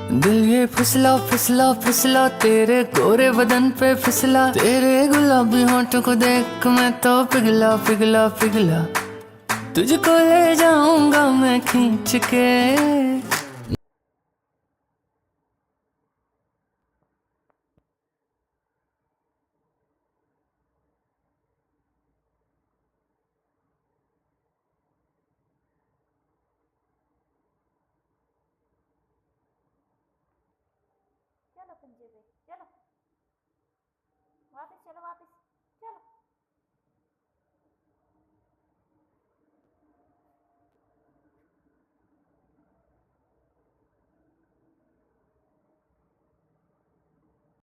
दिल ये फिसला फिसला फिसला तेरे गोरे बदन पे फिसला, तेरे गुलाबी होंठों को देख मैं तो पिघला पिघला पिघला, तुझको ले जाऊंगा मैं खींच के। चलो पंजे पे चलो।